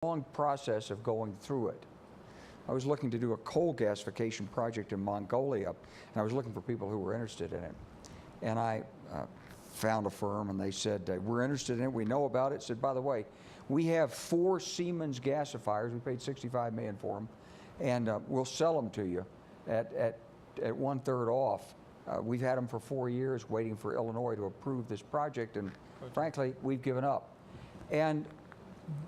long process of going through it. I was looking to do a coal gasification project in Mongolia, and I was looking for people who were interested in it. And I found a firm, and they said, we're interested in it, we know about it. Said, by the way, we have 4 Siemens gasifiers, we paid $65 million for them, and we'll sell them to you at 1/3 off. We've had them for 4 years waiting for Illinois to approve this project, and frankly, we've given up. And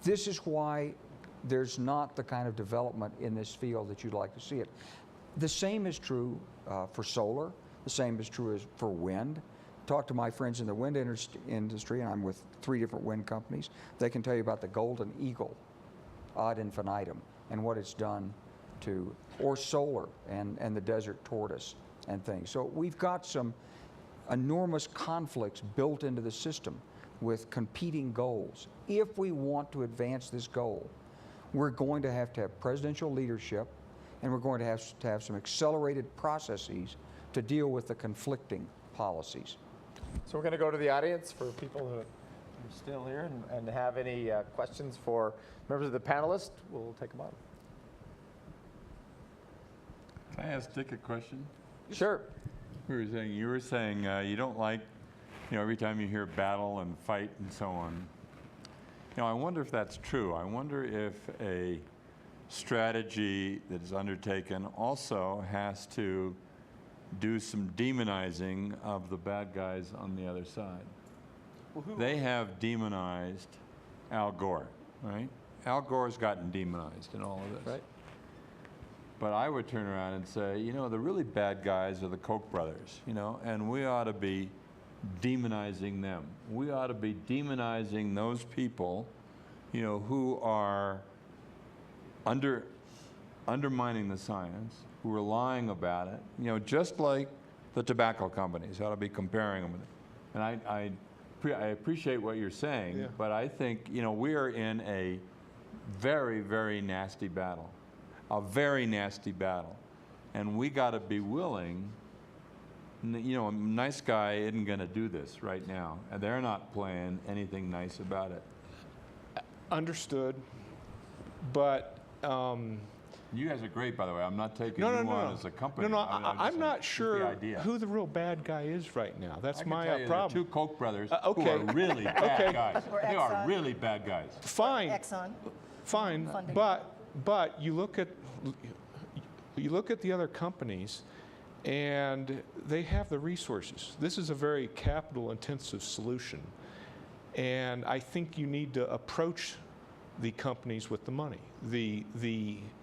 this is why there's not the kind of development in this field that you'd like to see it. The same is true for solar. The same is true as for wind. Talk to my friends in the wind industry, and I'm with 3 different wind companies. They can tell you about the golden eagle ad infinitum and what it's done to, or solar and the desert tortoise and things. So we've got some enormous conflicts built into the system with competing goals. If we want to advance this goal, we're going to have presidential leadership, and we're going to have some accelerated processes to deal with the conflicting policies. So we're going to go to the audience for people who are still here and have any questions for members of the panelists. We'll take them on. Can I ask Dick a question? Sure. You were saying you don't like, every time you hear battle and fight and so on. I wonder if that's true. I wonder if a strategy that is undertaken also has to do some demonizing of the bad guys on the other side. Well, they have demonized Al Gore, right? Al Gore's gotten demonized in all of this. Right. But I would turn around and say, the really bad guys are the Koch brothers, and we ought to be demonizing them. We ought to be demonizing those people, who are undermining the science, who are lying about it, just like the tobacco companies. Ought to be comparing them. And I appreciate what you're saying, yeah. But I think, we are in a very, very nasty battle. A very nasty battle. And we got to be willing, a nice guy isn't going to do this right now. And they're not playing anything nice about it. Understood. But you guys are great, by the way. I'm not taking you on as a company. I'm not sure who the real bad guy is right now. That's my problem. There are 2 Koch brothers who are really bad guys. They are really bad guys. Fine. Exxon. Fine. But you look at the other companies, and they have the resources. This is a very capital-intensive solution, and I think you need to approach the companies with the money. The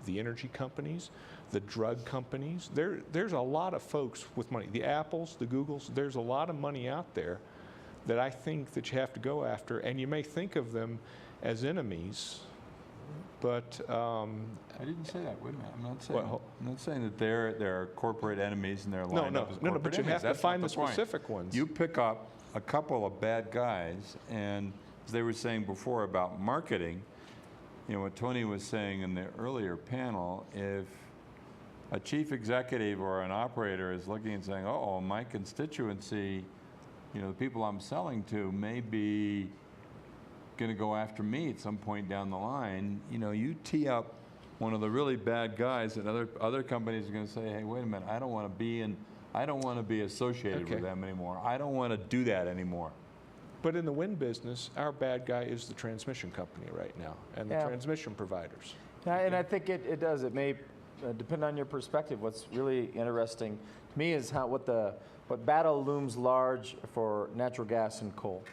energy companies, the drug companies. There's a lot of folks with money. The Apples, the Googles. There's a lot of money out there that I think that you have to go after, and you may think of them as enemies. But I didn't say that. Wait a minute. I'm not saying that they're corporate enemies and they're lined up as corporate enemies. But you have to find the specific ones. You pick up a couple of bad guys, and as they were saying before about marketing, what Tony was saying in the earlier panel, if a chief executive or an operator is looking and saying, oh, my constituency, the people I'm selling to may be going to go after me at some point down the line, you tee up one of the really bad guys, and other companies are going to say, hey, wait a minute, I don't want to be associated with them anymore. I don't want to do that anymore. But in the wind business, our bad guy is the transmission company right now, and the transmission providers. Yeah, and I think it does. It may depend on your perspective. What's really interesting to me is what battle looms large for natural gas and coal.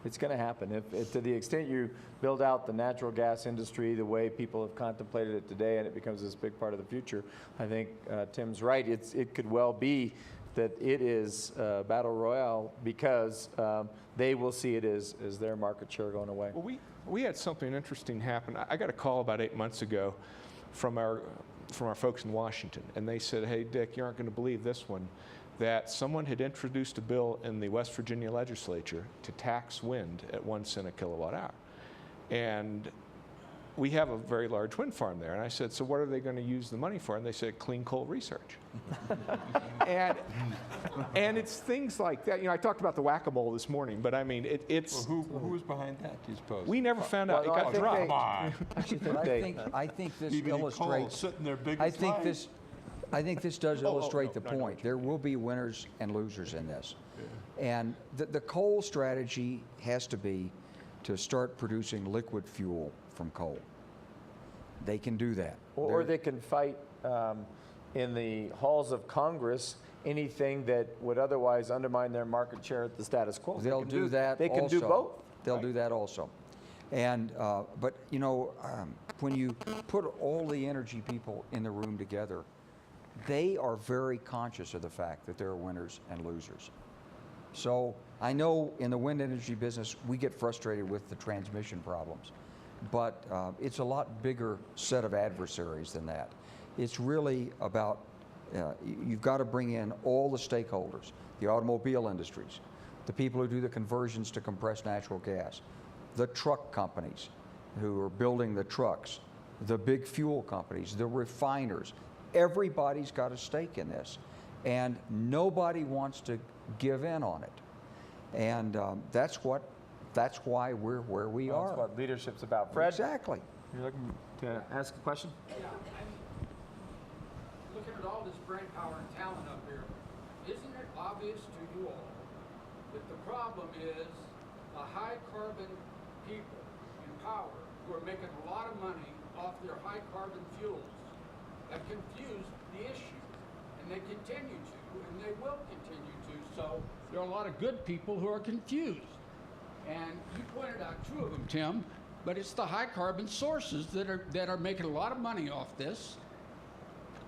It's going to happen. If to the extent you build out the natural gas industry the way people have contemplated it today, and it becomes this big part of the future, I think Tim's right. It could well be that it is battle royale because they will see it as their market share going away. Well, we had something interesting happen. I got a call about 8 months ago from our folks in Washington, and they said, hey, Dick, you aren't going to believe this one, that someone had introduced a bill in the West Virginia legislature to tax wind at 1 cent a kilowatt hour. And we have a very large wind farm there. And I said, so what are they going to use the money for? And they said, clean coal research. and it's things like that. You know, I talked about the whack-a-mole this morning, but I mean, it's... Well, who was behind that, do you suppose? We never found out. Well, It no, got I think dropped. Come on. I think this BB Cole illustrates. sitting there big I as think life. this does illustrate the no, point. There will be winners and losers in this. And the coal strategy has to be to start producing liquid fuel from coal. They can do that. Or they can fight in the halls of Congress anything that would otherwise undermine their market share at the status quo. They'll do that They can do also. both. They'll do that also. And, but you know, when you put all the energy people in the room together, they are very conscious of the fact that there are winners and losers. So I know in the wind energy business, we get frustrated with the transmission problems, but it's a lot bigger set of adversaries than that. It's really about, you've got to bring in all the stakeholders, the automobile industries, the people who do the conversions to compressed natural gas, the truck companies who are building the trucks, the big fuel companies, the refiners. Everybody's got a stake in this, and nobody wants to give in on it. And that's why we're where we That's are. what leadership's about. Fred, Exactly. you're looking to ask a question? Yeah, I'm looking at all this brain power and talent up here. Isn't it obvious to you all that the problem is the high carbon people in power who are making a lot of money off their high carbon fuels that confuse the issue, and they continue to, and they will continue to. So there are a lot of good people who are confused. And you pointed out two of them, Tim, but it's the high carbon sources that are making a lot of money off this.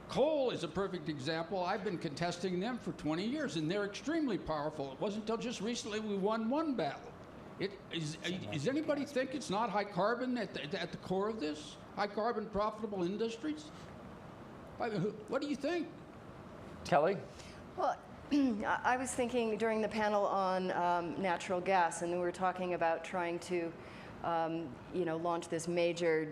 Coal is a perfect example. I've been contesting them for 20 years, and they're extremely powerful. It wasn't until just recently we won one battle. Does anybody think it's not high carbon at the core of this? High carbon profitable industries? What do you think? Kelly? Well, I was thinking during the panel on natural gas, and we were talking about trying to, launch this major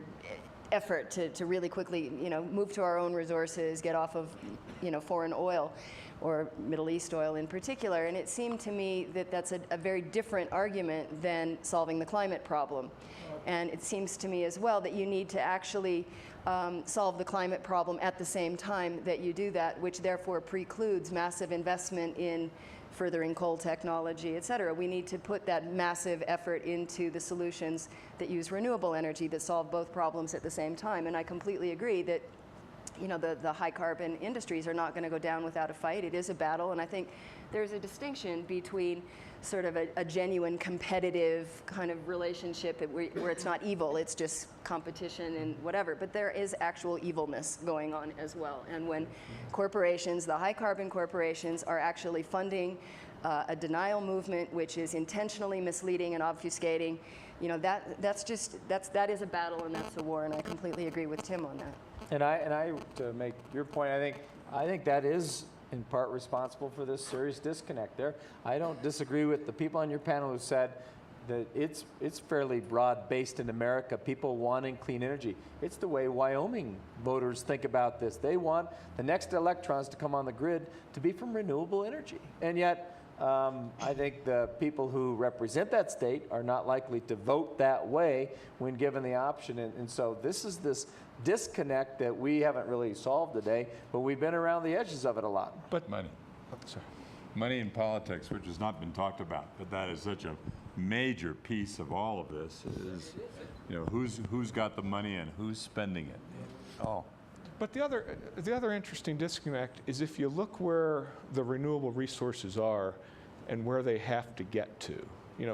effort to really quickly, move to our own resources, get off of, foreign oil, or Middle East oil in particular. And it seemed to me that that's a very different argument than solving the climate problem. And it seems to me as well that you need to actually solve the climate problem at the same time that you do that, which therefore precludes massive investment in furthering coal technology, et cetera. We need to put that massive effort into the solutions that use renewable energy that solve both problems at the same time. And I completely agree that the high carbon industries are not going to go down without a fight. It is a battle, and I think there's a distinction between sort of a genuine competitive kind of relationship where it's not evil, it's just competition and whatever. But there is actual evilness going on as well. And when corporations, the high carbon corporations, are actually funding a denial movement which is intentionally misleading and obfuscating, that is a battle and that's a war, and I completely agree with Tim on that. And I to make your point, I think that is in part responsible for this serious disconnect there. I don't disagree with the people on your panel who said that it's fairly broad-based in America, people wanting clean energy. It's the way Wyoming voters think about this. They want the next electrons to come on the grid to be from renewable energy. And yet, I think the people who represent that state are not likely to vote that way when given the option. And so this is this disconnect that we haven't really solved today, but we've been around the edges of it a lot. But money. Money in politics, which has not been talked about, but that is such a major piece of all of this is, who's got the money and who's spending it. Oh. But the other interesting disconnect is if you look where the renewable resources are and where they have to get to.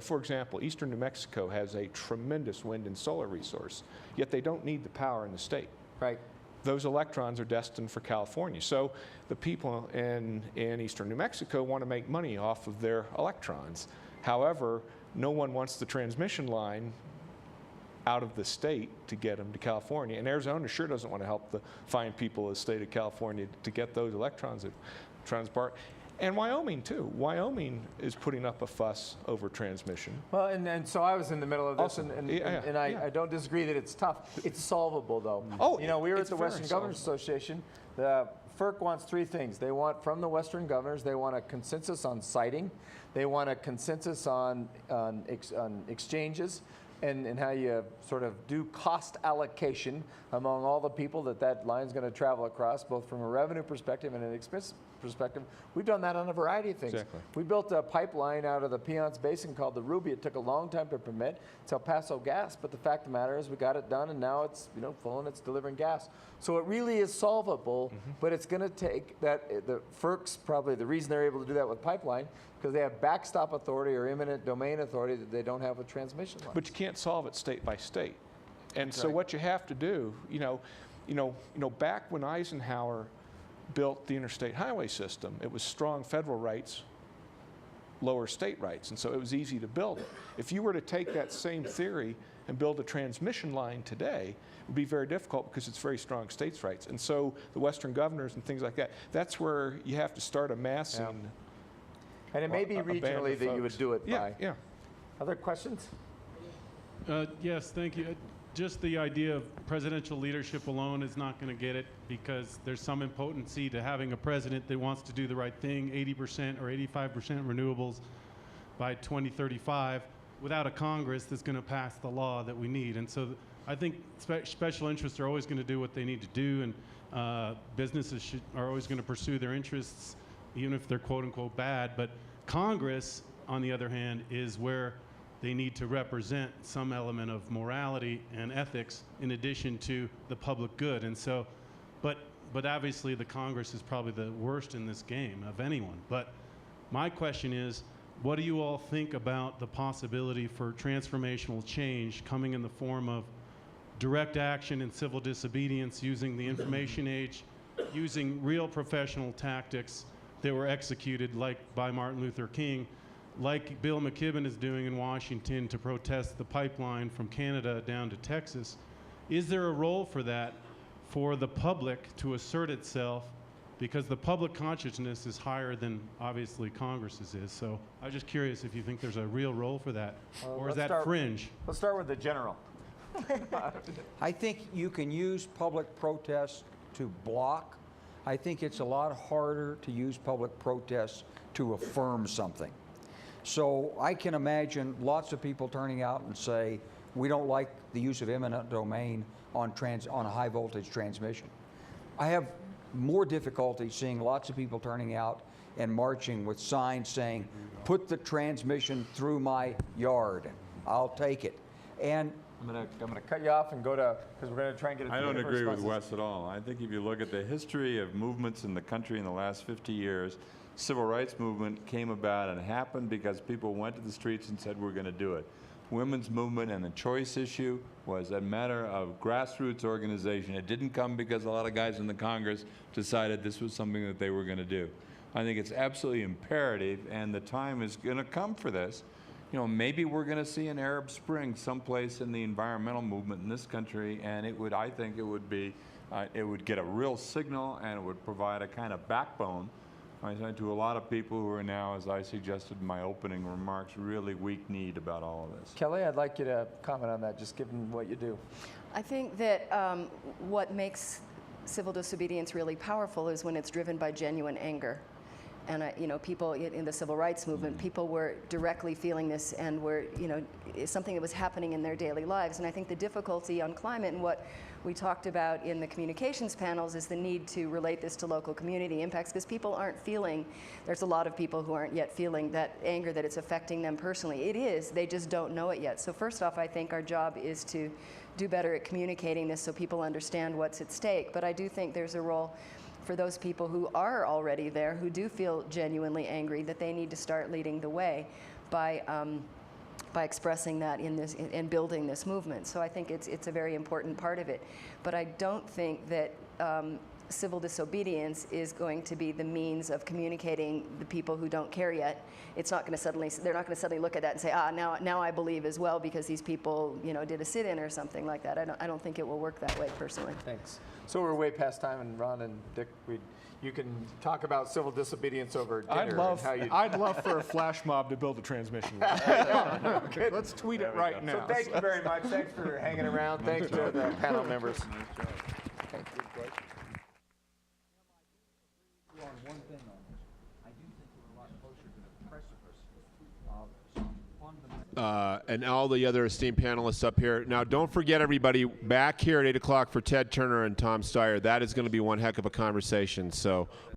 For example, eastern New Mexico has a tremendous wind and solar resource, yet they don't need the power in the state. Right. Those electrons are destined for California. So the people in eastern New Mexico want to make money off of their electrons. However, no one wants the transmission line out of the state to get them to California. And Arizona sure doesn't want to help the fine people of the state of California to get those electrons that transport. And Wyoming, too. Wyoming is putting up a fuss over transmission. Well, and so I was in the middle of this, Also, and yeah, I don't disagree that it's tough. It's solvable, though. Oh, you know, we were at it's the very Western Governors solvable. Association. The FERC wants three things. They want, from the Western governors, they want a consensus on siting. They want a consensus on exchanges and how you sort of do cost allocation among all the people that line's going to travel across, both from a revenue perspective and an expense perspective. We've done that on a variety of things. Exactly. We built a pipeline out of the Piceance Basin called the Ruby. It took a long time to permit. It's El Paso gas, but the fact of the matter is we got it done, and now it's full and it's delivering gas. So it really is solvable, but it's going to take that. The FERC's probably the reason they're able to do that with pipeline, because they have backstop authority or eminent domain authority that they don't have with transmission lines. But you can't solve it state by state. And so Right. what you have to do, back when Eisenhower built the interstate highway system, it was strong federal rights, lower state rights, and so it was easy to build it. If you were to take that same theory and build a transmission line today, it would be very difficult because it's very strong states' rights. And so the Western governors and things like that, that's where you have to start amassing. And it may be a band regionally of that you would folks. do it Yeah, by. yeah. Other questions? Yes, thank you. Just the idea of presidential leadership alone is not going to get it, because there's some impotency to having a president that wants to do the right thing, 80% or 85% renewables by 2035, without a Congress that's going to pass the law that we need. And so I think special interests are always going to do what they need to do, and businesses are always going to pursue their interests, even if they're quote unquote bad. But Congress, on the other hand, is where they need to represent some element of morality and ethics in addition to the public good. And so, but obviously the Congress is probably the worst in this game of anyone. But my question is, what do you all think about the possibility for transformational change coming in the form of direct action and civil disobedience, using the information age, using real professional tactics that were executed like by Martin Luther King, like Bill McKibben is doing in Washington to protest the pipeline from Canada down to Texas? Is there a role for that, for the public to assert itself? Because the public consciousness is higher than obviously Congress's is. So I was just curious if you think there's a real role for that, or is that fringe? Let's start with the general. I think you can use public protests to block. I think it's a lot harder to use public protests to affirm something. So I can imagine lots of people turning out and say, we don't like the use of eminent domain on a high voltage transmission. I have more difficulty seeing lots of people turning out and marching with signs saying, put the transmission through my yard, I'll take it. And I'm gonna cut you off and go to, because we're gonna try and get. I don't agree with Wes at all. I think if you look at the history of movements in the country in the last 50 years, civil rights movement came about and happened because people went to the streets and said, we're going to do it. Women's movement and the choice issue was a matter of grassroots organization. It didn't come because a lot of guys in the Congress decided this was something that they were going to do. I think it's absolutely imperative, and the time is going to come for this. You know, maybe we're going to see an Arab Spring someplace in the environmental movement in this country, and I think it would get a real signal, and it would provide a kind of backbone to a lot of people who are now, as I suggested in my opening remarks, really weak-kneed about all of this. Kelly, I'd like you to comment on that, just given what you do. I think that what makes civil disobedience really powerful is when it's driven by genuine anger. And people in the civil rights movement, people were directly feeling this, and were, it's something that was happening in their daily lives. And I think the difficulty on climate, and what we talked about in the communications panels, is the need to relate this to local community impacts, because people aren't feeling, there's a lot of people who aren't yet feeling that anger, that it's affecting them personally. It is, they just don't know it yet. So first off, I think our job is to do better at communicating this so people understand what's at stake. But I do think there's a role for those people who are already there, who do feel genuinely angry, that they need to start leading the way by expressing that in this and building this movement. So I think it's a very important part of it. But I don't think that civil disobedience is going to be the means of communicating the people who don't care yet. It's not going to suddenly, they're not going to suddenly look at that and say, now I believe as well because these people, did a sit-in or something like that. I don't think it will work that way personally. Thanks. So we're way past time, and Ron and Dick, you can talk about civil disobedience over dinner. I'd love for a flash mob to build a transmission line. Okay, let's tweet it right now. So thank you very much. Thanks for hanging around. Thanks to the panel members. On one thing on this, I do think we're a lot closer to the precipice of some fundamental. And all the other esteemed panelists up here. Now, don't forget, everybody, back here at 8 o'clock for Ted Turner and Tom Steyer. That is going to be one heck of a conversation. So